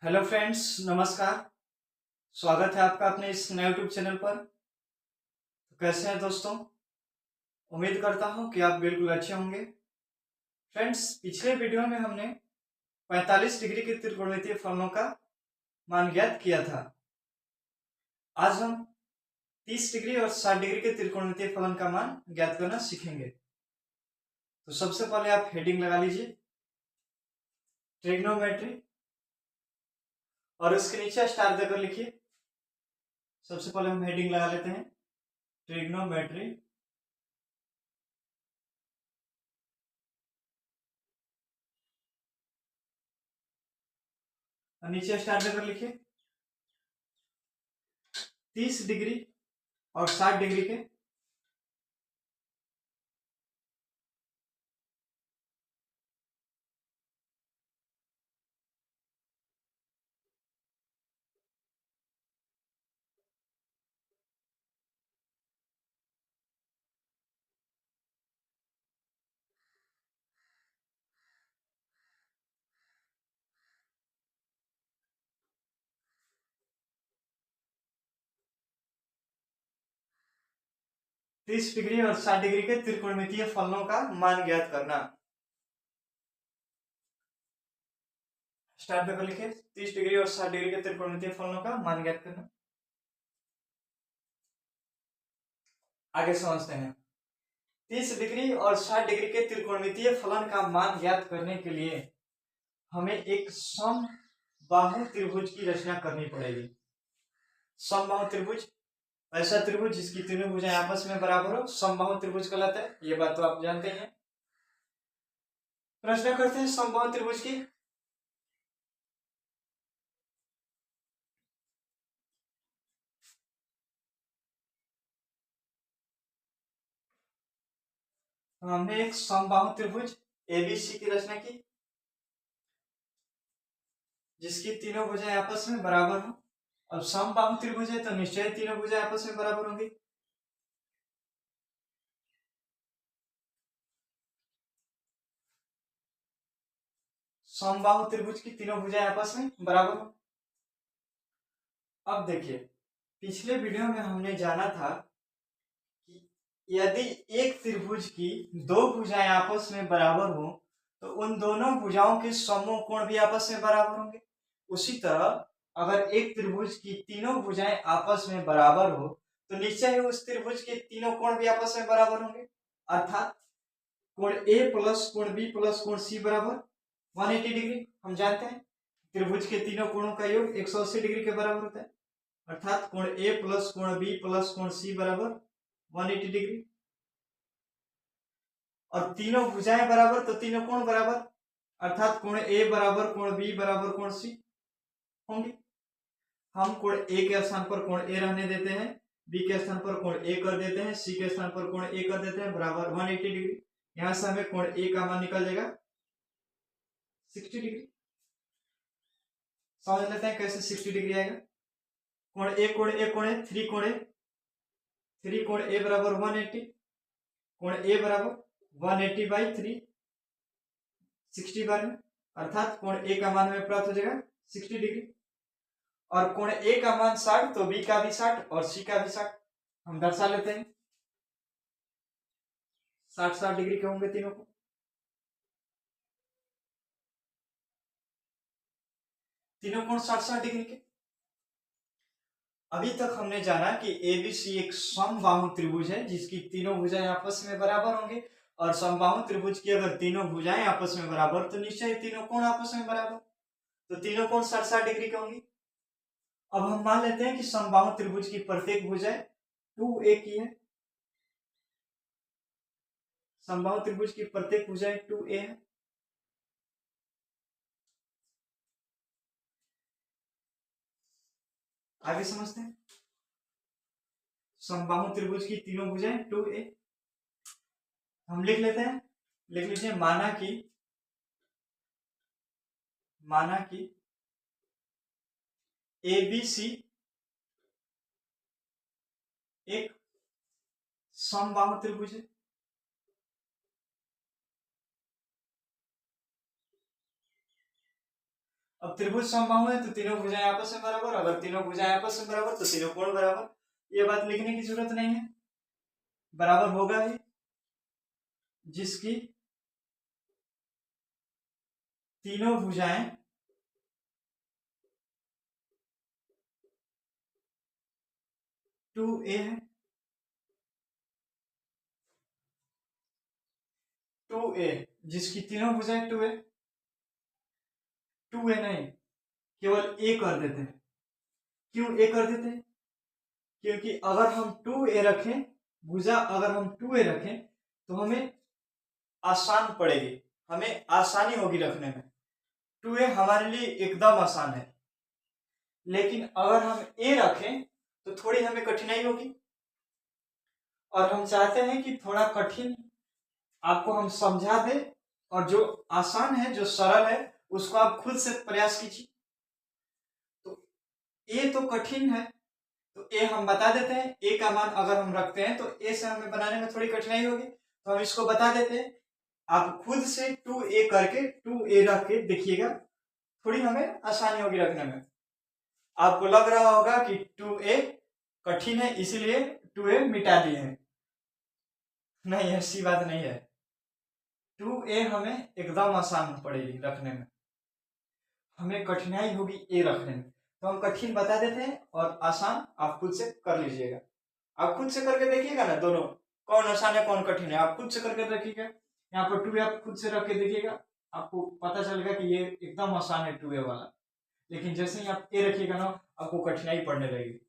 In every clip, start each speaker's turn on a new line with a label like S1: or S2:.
S1: Hello friends, नमस्कार। स्वागत है आपका अपने इस नए यूट्यूब चैनल पर। तो कैसे हैं दोस्तों? उम्मीद करता हूं कि आप बिल्कुल अच्छे होंगे। फ्रेंड्स, पिछले वीडियो में हमने 45 डिग्री के त्रिकोणमितीय फलनों का मान ज्ञात किया था। आज हम 30 डिग्री और 60 डिग्री के त्रिकोणमितीय फलन का मान ज्ञात करना सीखेंगे। तो सबसे पहले आप हेडिंग लगा लीजिए, ट्रिग्नोमेट्री, और उसके नीचे स्टार देकर लिखिए। सबसे पहले हम हेडिंग लगा लेते हैं, ट्रिग्नोमेट्री, और नीचे स्टार देकर लिखिए 30 डिग्री और 60 डिग्री के तीस डिग्री और 60 डिग्री के त्रिकोणमितीय फलनों का मान ज्ञात करना। स्टार्ट में लिखे 30 डिग्री और 60 डिग्री के त्रिकोणमितीय फलनों का मान ज्ञात करना। आगे समझते हैं। 30 डिग्री और 60 डिग्री के त्रिकोणमितीय फलन का मान ज्ञात करने के लिए हमें एक समबाहु त्रिभुज की रचना करनी पड़ेगी। समबाहु त्रिभुज, ऐसा त्रिभुज जिसकी तीनों भुजाएं आपस में बराबर हो, समबाहु त्रिभुज कहलाता है। ये बात तो आप जानते हैं। रचना करते हैं समबाहु त्रिभुज की। हमने एक समबाहु त्रिभुज एबीसी की रचना की जिसकी तीनों भुजाएं आपस में बराबर हो। अब समबाहु त्रिभुज है तो निश्चय तीनों भुजाएं आपस में बराबर होंगी। समबाहु त्रिभुज की तीनों भुजाएं आपस में बराबर हो। अब देखिए, पिछले वीडियो में हमने जाना था कि यदि एक त्रिभुज की दो भुजाएं आपस में बराबर हो तो उन दोनों भुजाओं के समूह कोण भी आपस में बराबर होंगे। उसी तरह अगर एक त्रिभुज की तीनों भुजाएं आपस में बराबर हो तो निश्चय ही उस त्रिभुज के तीनों कोण भी आपस में बराबर होंगे। अर्थात कोण ए प्लस कोण बी प्लस कोण सी बराबर 180 डिग्री। हम जानते हैं त्रिभुज के तीनों कोणों का योग 180 डिग्री के बराबर होता है। अर्थात कोण ए प्लस कोण बी प्लस कोण सी बराबर 180 डिग्री। और तीनों भुजाएं बराबर तो तीनों कोण बराबर, अर्थात कोण ए बराबर कोण बी बराबर कोण सी होंगे। हम कोण ए के स्थान पर कोण ए रहने देते हैं, बी के स्थान पर कोण ए कर देते हैं, सी के स्थान पर कोण ए कर देते हैं, बराबर 180 डिग्री। यहां से हमें कोण ए का मान निकल जाएगा 60 डिग्री। समझ लेते हैं कैसे 60 डिग्री आएगा। कोण ए कोण ए कोण ए 3 कोण ए 3 कोण ए बराबर 180, कोण ए बराबर 180 बाई 3 60 बार में, अर्थात कोण ए का मान हमें प्राप्त हो जाएगा 60 डिग्री। और कोण ए का मान 60 तो बी का भी 60 और सी का भी 60। हम दर्शा लेते हैं 60-60 डिग्री के होंगे तीनों को। तीनों कोण 60-60 डिग्री के। अभी तक हमने जाना कि एबीसी एक समबाहु त्रिभुज है जिसकी तीनों भुजाएं आपस में बराबर होंगे। और समबाहु त्रिभुज की अगर तीनों भुजाएं आपस में बराबर तो निश्चय तीनों कोण आपस में बराबर, तो तीनों कोण 60-60 डिग्री के होंगे। अब हम मान लेते हैं कि समबाहु त्रिभुज की प्रत्येक भुजाएं 2a की है। समबाहु त्रिभुज की प्रत्येक भुजाएं 2a है। आगे समझते हैं। समबाहु त्रिभुज की तीनों भुजाएं 2a। हम लिख लेते हैं, लिख लीजिए, माना कि एबीसी एक समबाहु त्रिभुज है। अब त्रिभुज समबाहु है तो तीनों भुजाएं आपस में बराबर, अगर तीनों भुजाएं आपस में बराबर तो तीनों कोण बराबर। ये बात लिखने की जरूरत नहीं है, बराबर होगा ही। जिसकी तीनों भुजाएं टू ए है, टू ए, जिसकी तीनों भुजाएं टू ए, टू ए नहीं, केवल ए कर देते हैं। क्यों ए कर देते हैं? क्योंकि अगर हम टू ए रखें, भुजा अगर हम टू ए रखें तो हमें आसान पड़ेगी, हमें आसानी होगी रखने में। टू ए हमारे लिए एकदम आसान है, लेकिन अगर हम ए रखें तो थोड़ी हमें कठिनाई होगी। और हम चाहते हैं कि थोड़ा कठिन आपको हम समझा दें, और जो आसान है, जो सरल है, उसको आप खुद से प्रयास कीजिए। तो ए तो कठिन है, तो ए हम बता देते हैं। ए का मान अगर हम रखते हैं तो ए से हमें बनाने में थोड़ी कठिनाई होगी, तो हम इसको बता देते हैं। आप खुद से टू ए करके, टू ए रख के देखिएगा, थोड़ी हमें आसानी होगी रखने में। आपको लग रहा होगा कि टू ए कठिन है इसीलिए टू ए मिटा दिए हैं, नहीं ऐसी बात नहीं है। टू ए हमें एकदम आसान पड़ेगी रखने में, हमें कठिनाई होगी ए रखने में, तो हम कठिन बता देते हैं और आसान आप खुद से कर लीजिएगा। आप खुद से करके देखिएगा ना, दोनों कौन आसान है कौन कठिन है, आप खुद से करके देखिएगा। यहाँ पर टू ए आप खुद से रख के देखिएगा, आपको पता चलेगा कि ये एकदम आसान है टू ए वाला। लेकिन जैसे ही आप ए रखिएगा ना, आपको कठिनाई पड़ने लगेगी।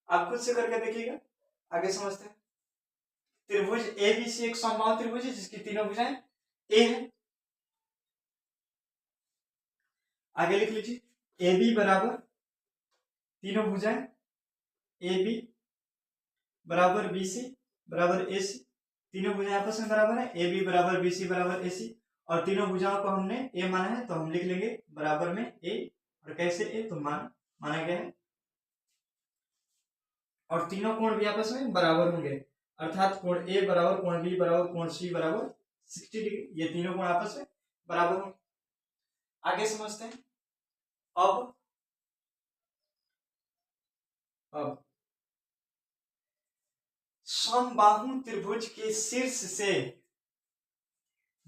S1: आप खुद से करके देखिएगा, आगे समझते हैं। त्रिभुज ए बी सी एक समबाहु त्रिभुज है जिसकी तीनों भुजाएं ए है। आगे लिख लीजिए, ए बी बराबर तीनों भुजाएं ए बी बराबर बी सी बराबर ए सी, तीनों भुजाएं आपस में बराबर है। ए बी बराबर बी सी बराबर ए सी, और तीनों भुजाओं को हमने ए माना है तो हम लिख लेंगे बराबर में ए। और कैसे ए? तो माना गया है। और तीनों कोण भी आपस में बराबर होंगे, अर्थात कोण ए बराबर कोण बी बराबर कोण सी बराबर 60 डिग्री, ये तीनों कोण आपस में बराबर होंगे। आगे समझते हैं। अब समबाहु त्रिभुज के शीर्ष से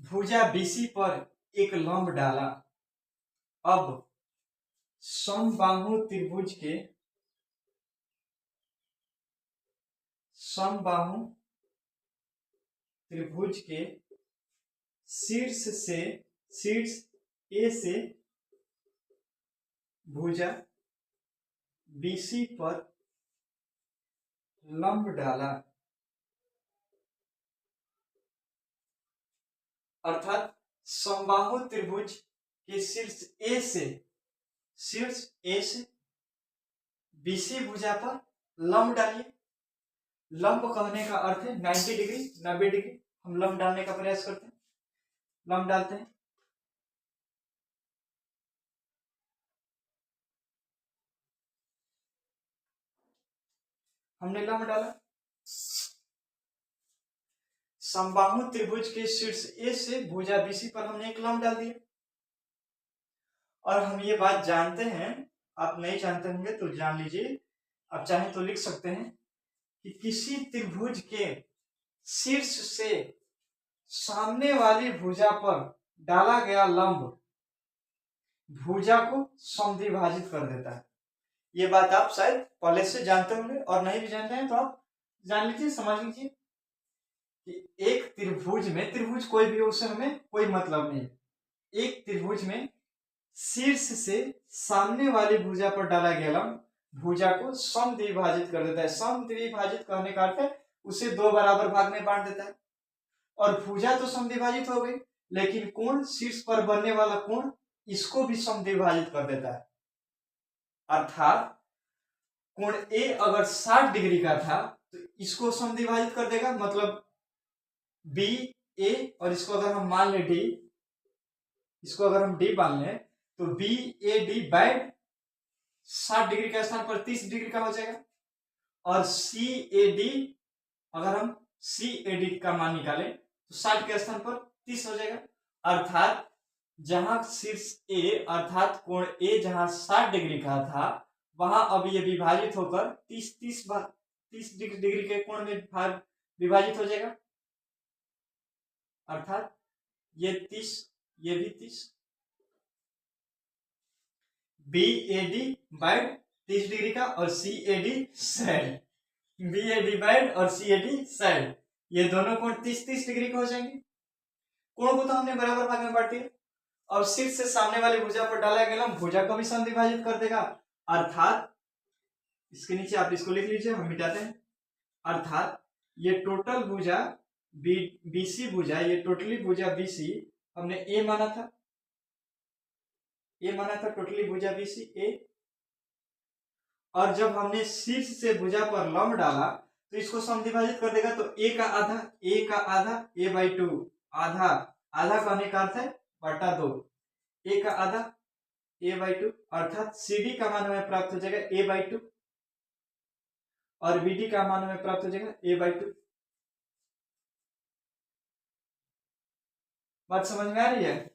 S1: भुजा बीसी पर एक लंब डाला। अब समबाहु त्रिभुज के शीर्ष से, शीर्ष ए से भुजा बीसी पर लंब डाला, अर्थात समबाहु त्रिभुज के शीर्ष ए से बीसी भुजा पर लंब डालिए। लंब कहने का अर्थ है 90 डिग्री, 90 डिग्री। हम लंब डालने का प्रयास करते हैं, लंब डालते हैं। हमने लंब डाला। समबाहु त्रिभुज के शीर्ष ए से भुजा बीसी पर हमने एक लंब डाल दिया। और हम ये बात जानते हैं, आप नहीं जानते होंगे तो जान लीजिए, आप चाहें तो लिख सकते हैं कि किसी त्रिभुज के शीर्ष से सामने वाली भुजा पर डाला गया लंब भुजा को समद्विभाजित कर देता है। ये बात आप शायद पहले से जानते होंगे, और नहीं भी जानते हैं तो आप जान लीजिए, समझ लीजिए कि एक त्रिभुज में, त्रिभुज कोई भी हो उससे हमें कोई मतलब नहीं है, एक त्रिभुज में शीर्ष से सामने वाली भुजा पर डाला गया लंब भुजा को समद्विभाजित कर देता है। समद्विभाजित करने का अर्थ है उसे दो बराबर भाग में बांट देता है। और भुजा तो समद्विभाजित हो गई, लेकिन कोण, शीर्ष पर बनने वाला कोण, इसको भी समद्विभाजित कर देता है। अर्थात कोण ए अगर 60 डिग्री का था तो इसको समद्विभाजित कर देगा, मतलब बी ए, और इसको अगर हम मान ले डी, इसको अगर हम डी मान लें तो B A D by 60 degree का स्थान पर 30 डिग्री का हो जाएगा। और सी ए डी, अगर हम सी ए डी का मान निकालें तो 60 के स्थान पर 30 हो जाएगा। अर्थात जहां शीर्ष ए अर्थात कोण ए जहां 60 डिग्री का था, वहां अब ये विभाजित होकर 30 डिग्री के कोण में विभाजित हो जाएगा। अर्थात ये 30, ये भी 30। B A D by 30 degree का और C A D side, B A D by और सी ए डी साइड, ये दोनों कोण 30-30 डिग्री के हो जाएंगे। कोण को तो हमने बराबर भाग में बांट दिया। और शीर्ष से सामने वाली भुजा पर डाला गया लंब भुजा को भी समद्विभाजित कर देगा। अर्थात इसके नीचे आप इसको लिख लीजिए, हम मिटाते हैं। अर्थात ये टोटल भुजा बीसी भुजा, ये टोटली भुजा बीसी हमने ए माना था, टोटली भुजा बीसी ए। और जब हमने शीर्ष से भुजा पर लंब डाला तो इसको समद्विभाजित कर देगा। तो ए का आधा ए बाई 2, आधा कहने का अर्थ है बटा 2, ए का आधा ए बाई 2, अर्थात सी डी का मान हमें प्राप्त हो जाएगा ए बाई 2 और बी डी का मान हमें प्राप्त हो जाएगा ए बाई 2। बात समझ में आ रही है?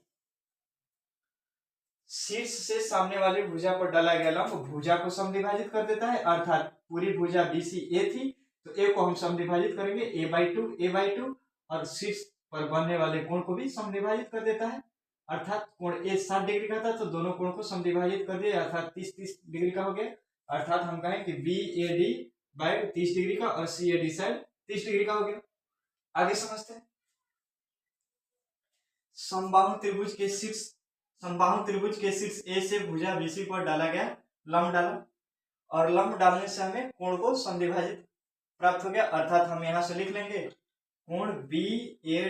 S1: शीर्ष से सामने वाली भुजा पर डाला गया लंब भुजा को समद्विभाजित कर देता है। अर्थात पूरी भुजा बीसी ए थी तो ए को हम समद्विभाजित करेंगे ए बाई 2 और शीर्ष पर बनने वाले कोण को भी समद्विभाजित कर देता है। अर्थात कोण ए 60 डिग्री का था तो दोनों कोण को समद्विभाजित कर दिया, अर्थात 30-30 डिग्री का हो गया। अर्थात हम कहें कि B A D by 30 degree का और C A D side 30 degree का हो गया। आगे समझते हैं। समबाहु त्रिभुज के शीर्ष ए से भुजा बीसी पर डाला गया लंब डाला और लंब डालने से हमें कोण को समद्विभाजित प्राप्त हो गया। अर्थात हम यहां से लिख लेंगे कोण बी ए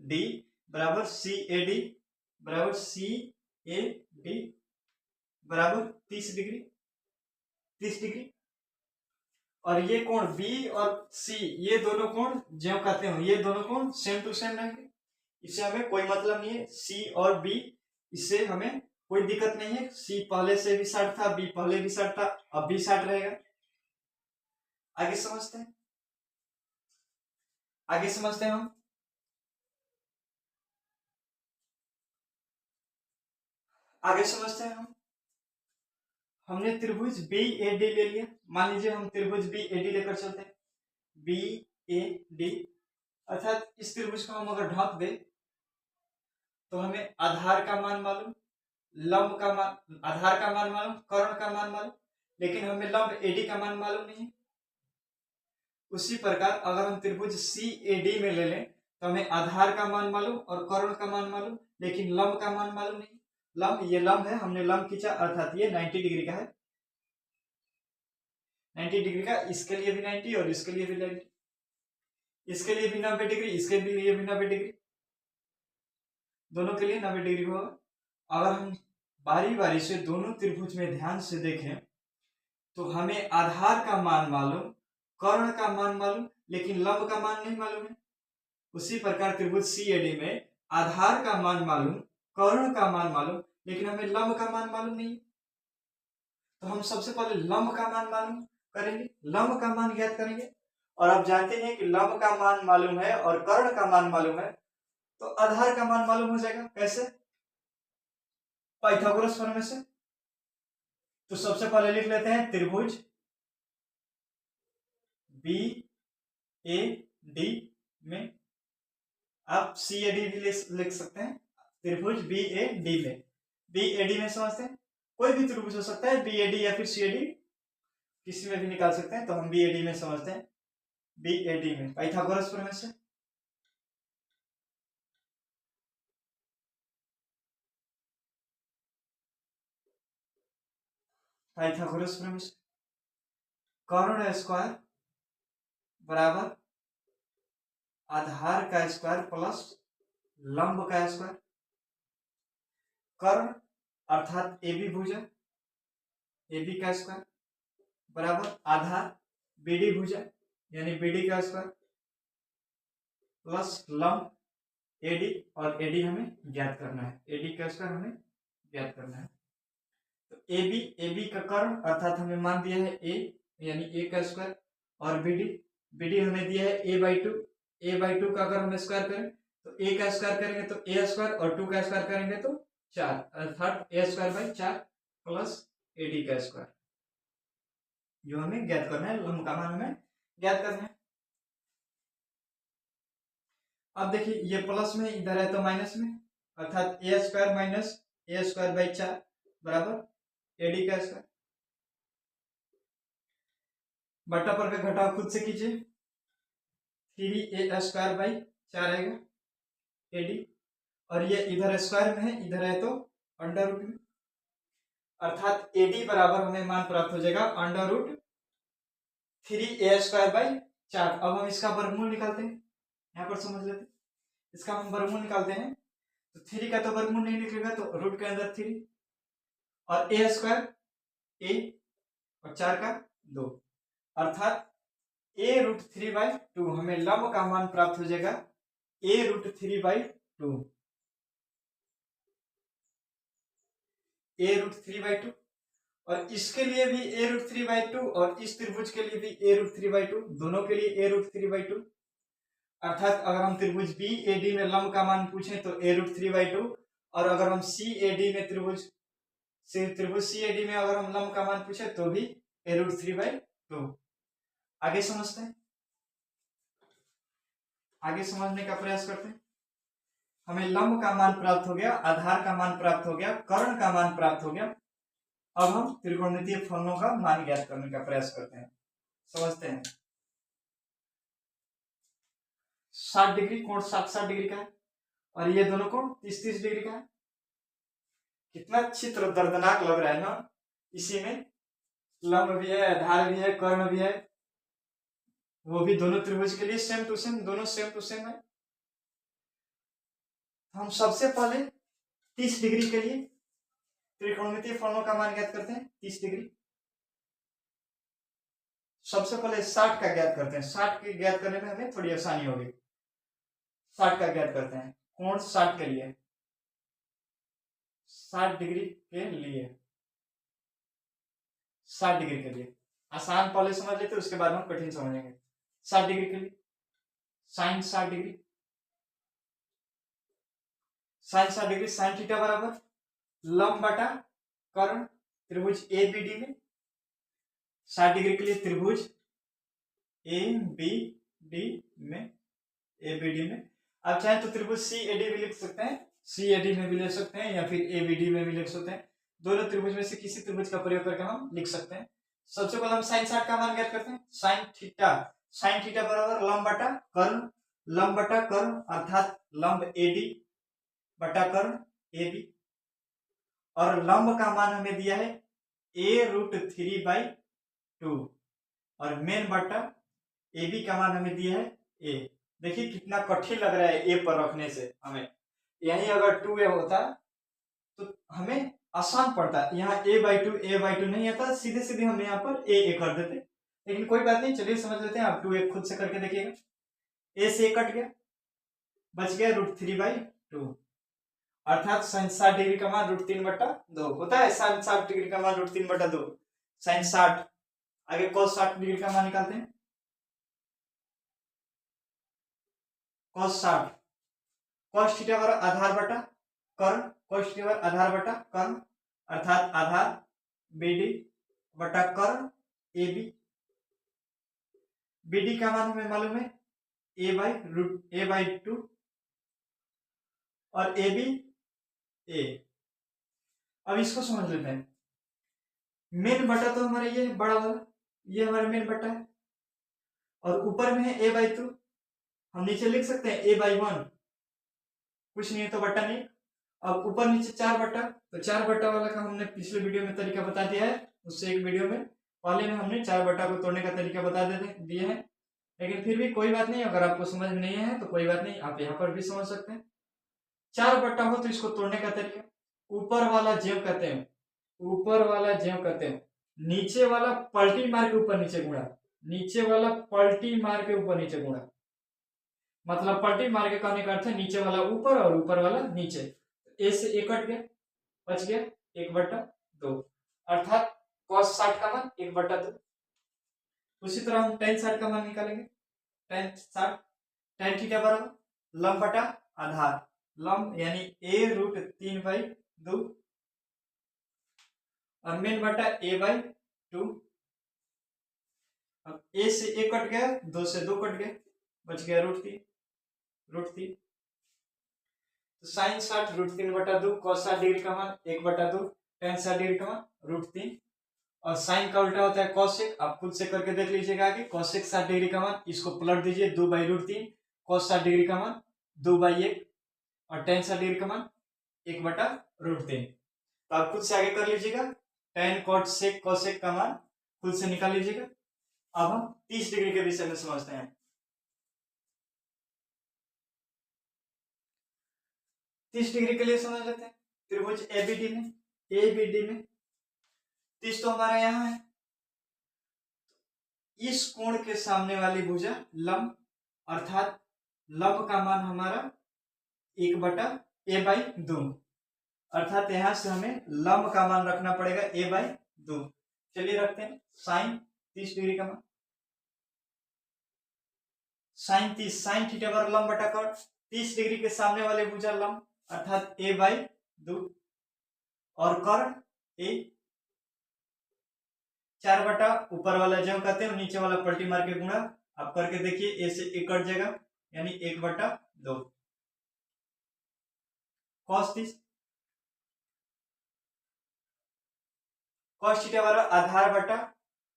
S1: डी बराबर सी ए डी बराबर 30 डिग्री। और ये कोण बी और सी, ये दोनों कोण जो कहते हैं ये दोनों कोण सेम टू सेम रहेंगे, इससे हमें कोई मतलब नहीं है। सी और बी, इससे हमें कोई दिक्कत नहीं है। सी पहले से भी 60 था, बी पहले भी 60 था, अब भी 60 रहेगा। आगे समझते हैं हम। हमने त्रिभुज बी ए डी ले लिया। मान लीजिए हम त्रिभुज बी ए डी लेकर चलते हैं, बी ए डी। अर्थात इस त्रिभुज को हम अगर ढक दे तो हमें आधार का मान मालूम, लंब का मान, आधार का मान मालूम, कर्ण का मान मालूम, लेकिन हमें लंब एडी का मान मालूम नहीं है। उसी प्रकार अगर हम त्रिभुज सी ए डी में ले लें तो हमें आधार का मान मालूम और कर्ण का मान मालूम, लेकिन लंब का मान मालूम नहीं। लंब, ये लंब है, हमने लंब खींचा अर्थात ये 90 डिग्री का है, 90 डिग्री का। इसके लिए भी 90 और इसके लिए भी 90, इसके लिए भी 90 डिग्री, इसके लिए भी 90 डिग्री, दोनों के लिए 90 डिग्री होगा। अगर हम बारी बारी से दोनों त्रिभुज में ध्यान से देखें तो हमें आधार का मान मालूम, कर्ण का मान मालूम, लेकिन लंब का मान नहीं मालूम है। उसी प्रकार त्रिभुज सी ए डी में आधार का मान मालूम, कर्ण का मान मालूम, लेकिन हमें लंब का मान मालूम नहीं। तो हम सबसे पहले लंब का मान मालूम करेंगे, लंब का मान ज्ञात करेंगे। और आप जानते हैं कि लंब का मान मालूम है और कर्ण का मान मालूम है तो आधार का मान मालूम हो जाएगा। कैसे? पाइथागोरस प्रमेय से। तो सबसे पहले लिख लेते हैं त्रिभुज बी ए डी में, आप सी ए डी भी लिख सकते हैं। त्रिभुज बी ए डी में, बी ए डी में समझते हैं, कोई भी त्रिभुज हो सकता है, बी ए डी या फिर सी ए डी, किसी में भी निकाल सकते हैं। तो हम बी ए डी में समझते हैं, बी ए डी में पाइथागोरस प्रमेय से। पाइथागोरस प्रमेय से कर्ण स्क्वायर बराबर आधार का स्क्वायर प्लस लंब का स्क्वायर। कर्ण अर्थात ए बी भुजा, ए बी का स्क्वायर बराबर आधार बी डी भुजा यानी बी डी का स्क्वायर प्लस लंब ए डी, और ए डी हमें ज्ञात करना है, ए डी का स्क्वायर हमें ज्ञात करना है। तो ए बी का कर्ण अर्थात हमें मान दिया है ए यानी ए का स्क्वायर, और बी डी हमें दिया है ए बाई 2 का अगर हम स्क्वायर करें तो a का स्क्वायर करेंगे तो a स्क्वायर और 2 का स्क्वायर करेंगे तो 4, अर्थात a square by 4 plus ad का स्क्वायर, जो हमें ज्ञात करना है, लंब का मान हमें ज्ञात करना है। अब देखिए ये प्लस में इधर है तो माइनस में, अर्थात a square minus a square by 4 बराबर ad का स्क्वायर, बटा पर का घटाव खुद से कीजिए, 3a स्क्वायर बाई 4 आएगा ad, और ये इधर स्क्वायर में है, इधर है तो अंडर रूट में, अर्थात ad बराबर हमें मान प्राप्त हो जाएगा under root 3a square by 4। अब हम इसका वर्गमूल निकालते हैं, यहाँ पर समझ लेते हैं, इसका हम वर्गमूल निकालते हैं तो 3 का तो वर्गमूल नहीं निकलेगा, तो रूट के अंदर 3 और a स्क्वायर a और 4 का 2, अर्थात a रूट 3 बाई 2, हमें लंब का मान प्राप्त हो जाएगा a root 3 by 2, a root 3 by 2, और इसके लिए भी a रूट 3 बाई 2 और इस त्रिभुज के लिए भी a रूट 3 बाई 2, दोनों के लिए a रूट 3 बाई 2, अर्थात अगर हम त्रिभुज बी ए डी में लंब का मान पूछें तो a रूट 3 बाई 2, और अगर हम सी ए डी में त्रिभुज सी ए डी में अगर हम लंब का मान पूछे तो भी a रूट 3 बाई 2। आगे समझते हैं, आगे समझने का प्रयास करते हैं। हमें लंब का मान प्राप्त हो गया, आधार का मान प्राप्त हो गया, कर्ण का मान प्राप्त हो गया। अब हम त्रिकोणमितीय फलनों का मान ज्ञात करने का प्रयास करते हैं, समझते हैं। 60 डिग्री कोण 60 डिग्री का है और ये दोनों कोण 30 डिग्री का है। कितना चित्र दर्दनाक लग रहा है ना, इसी में लंब भी है, आधार भी है, कर्ण भी है, वो भी दोनों त्रिभुज के लिए सेम टू सेम, दोनों सेम टू सेम है। हम सबसे पहले 30 डिग्री के लिए त्रिकोणमितीय फलनों का मान ज्ञात करते हैं। 30 डिग्री सबसे पहले 60 का ज्ञात करते हैं, 60 के ज्ञात करने में हमें थोड़ी आसानी होगी। 60 का ज्ञात करते हैं, कोण 60 के लिए, 60 डिग्री के लिए, 60 डिग्री के लिए आसान पहले समझ लेते, उसके बाद हम कठिन समझेंगे। 60 डिग्री के लिए sine 60 degree, sine 60 degree, sine theta बराबर लंब बटा कर्ण त्रिभुज ए बी डी में। 60 डिग्री के लिए त्रिभुज ए बी डी में, ए बी डी में आप चाहे तो त्रिभुज सी ए डी भी लिख सकते हैं, सी ए डी में भी लिख सकते हैं, या फिर ए बी डी में भी लिख सकते हैं। दोनों त्रिभुज में से किसी त्रिभुज का प्रयोग करके हम लिख सकते हैं। सबसे पहले हम साइन 60 का मान ज्ञात करते हैं। साइन थीटा बराबर लंब बटा कर्ण, लंब बटा कर्ण अर्थात लंब ए डी बटा कर्ण ए बी, और लंब का मान हमें दिया है a रूट 3 बाई 2, और मेन बटा ए बी का मान हमें दिया है a। देखिए कितना कठिन लग रहा है a पर रखने से, हमें यही अगर 2a होता तो हमें आसान पड़ता, यहाँ a बाई 2 नहीं आता, सीधे सीधे हम यहाँ पर a कर देते, लेकिन कोई बात नहीं, चलिए समझ लेते हैं। आप 2a खुद से करके देखिएगा, a से a कट गया, बच गया रूट 3 बाई 2, अर्थात साइन 60 डिग्री का मान रूट 3 बटा 2 होता है। साइन 60 डिग्री का मान रूट 3 बटा 2, साइन 60। आगे कॉस 60 डिग्री का मान निकालते हैं। कॉस 60, कॉस थीटा बराबर आधार बटा कर्ण, कॉस थीटा बराबर आधार बटा कर्ण अर्थात आधार बीडी बटा कर्ण एबी। बीडी का मान हमें मालूम है ए बाई 2 और ए बी ए। अब इसको समझ लेते हैं। मेन बटा तो हमारा ये बड़ा वाला, ये हमारा मेन बटा है, और ऊपर में है ए बाई 2, हम नीचे लिख सकते हैं ए बाई 1, कुछ नहीं है तो बटा नहीं। अब ऊपर नीचे 4 बटा, तो 4 बटा वाला का हमने पिछले वीडियो में तरीका बता दिया है, उससे एक वीडियो में पहले में हमने 4 बटा को तोड़ने का तरीका बता दिए हैं, लेकिन फिर भी कोई बात नहीं, अगर आपको समझ नहीं है तो कोई बात नहीं, आप यहाँ पर भी समझ सकते हैं। 4 बटा हो तो इसको तोड़ने का तरीका, ऊपर वाला ज्यों कहते हैं, ऊपर वाला ज्यों कहते हैं, नीचे वाला पलटी मार के ऊपर नीचे गुणा, नीचे वाला पलटी मार के ऊपर नीचे गुणा, मतलब पलटी मार के कहने का अर्थ है नीचे वाला ऊपर और ऊपर वाला नीचे। ए से ए कट गया, बच गया 1 बटा 2, अर्थात cos 60 का मान 1 बटा 2। उसी तरह हम tan 60 का मान निकालेंगे। tan 60, tan थीटा बराबर लंब बटा आधार लंब यानी a√3/2 और मेन बटा a/2। अब a से a कट गया, 2 से 2 कट गया, बच गया √3। तो साइन 60 √3/2, cos 60 डिग्री का मान 1/2, tan 60 डिग्री का मान √3। और साइन का उल्टा होता है कॉसेक, आप खुद से करके देख लीजिएगा कि कॉसेक 60 डिग्री का मान, इसको पलट दीजिए 2/√3, cos 60 डिग्री का मान 2/1 और tan 60 डिग्री का मान 1/√3। तो आप खुद से आगे कर लीजिएगा, tan cot sec cosec का मान खुद से निकाल लीजिएगा। अब हम 30 डिग्री के विषय में समझते हैं। 30 डिग्री के लिए समझ लेते हैं। त्रिभुज एबीडी में 30 तो हमारा यहाँ है, इस कोण के सामने वाली भुजा लंब, अर्थात लंब का मान हमारा 1/a/2, अर्थात यहां से हमें लंब का मान रखना पड़ेगा a/2। चलिए रखते हैं साइन 30 डिग्री का मान, साइन 30 साइन थीटा पर लंब बटा कॉट, 30 डिग्री के सामने वाले भुजा लंब अर्थात a/2 और कर्ण a 4 बटा ऊपर वाला जो कहते हैं नीचे वाला पलटी मार के गुणा, आप करके देखिए a से a कट जाएगा यानी 1/2। cos 30 cos थीटा वाला आधार बटा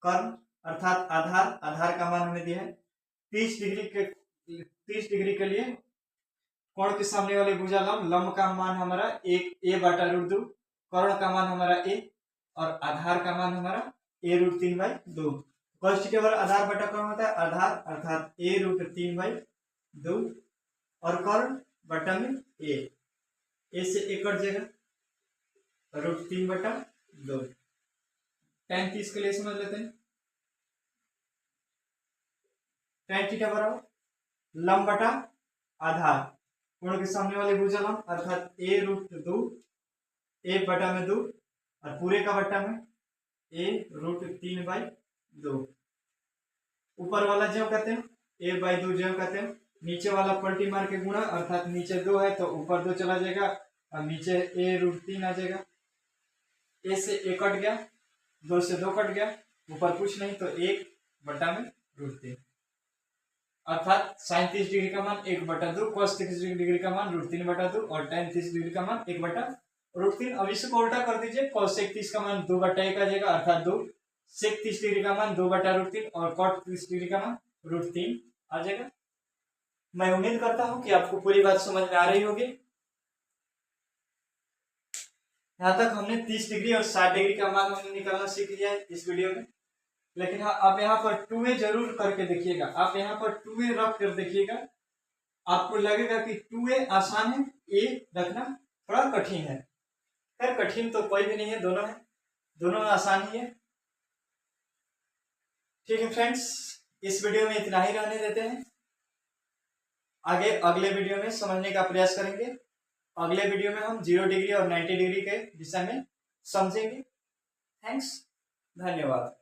S1: कर्ण, अर्थात आधार का मान हमें दिया है 30 डिग्री के लिए कोण के सामने वाले भुजा लंब का मान हमारा a/√2, कर्ण का मान हमारा a और आधार का मान हमारा a√3/2। cos थीटा वाला आधार बटा कर्ण होता है आधार, अर्थात a√3/2 और कर्ण बटा में a से a कट जाएगा √3/2। tan 30 के लिए समझ लेते हैं, tan थीटा बराबर लंब बटा आधार, कोण के सामने वाले भुजा लंब अर्थात a√2, a/2 और पूरे का बट्टा में a√3/2। ऊपर वाला जो कहते हैं a/2 जो कहते हैं, नीचे वाला पलटी मार के गुणा, अर्थात नीचे 2 है तो ऊपर 2 चला जाएगा और नीचे a√3 आ जाएगा। a से a कट गया, 2 से 2 कट गया, ऊपर कुछ नहीं तो 1/√3, अर्थात साइन 30 डिग्री का मान 1/2, cos 30 डिग्री का मान √3/2 और tan 30 डिग्री का मान 1/√3। अब इसको उल्टा कर दीजिए, cos 30 का मान 2/1 आ जाएगा, अर्थात 2 sec 30 डिग्री का मान 2/√3 और cot 30 डिग्री का मान √3 आ जाएगा। मैं उम्मीद करता हूं कि आपको पूरी बात समझ में आ रही होगी। यहाँ तक हमने 30 डिग्री और 60 डिग्री का मान हमने निकालना सीख लिया है इस वीडियो में। लेकिन हाँ, आप यहाँ पर 2a जरूर करके देखिएगा, आप यहाँ पर 2a रख कर देखिएगा, आपको लगेगा कि 2a आसान है, a रखना थोड़ा कठिन है। खैर कठिन तो कोई भी नहीं है, दोनों आसान ही है। ठीक है फ्रेंड्स, इस वीडियो में इतना ही रहने देते हैं, आगे अगले वीडियो में समझने का प्रयास करेंगे। अगले वीडियो में हम 0 डिग्री और 90 डिग्री के विषय में समझेंगे। थैंक्स, धन्यवाद।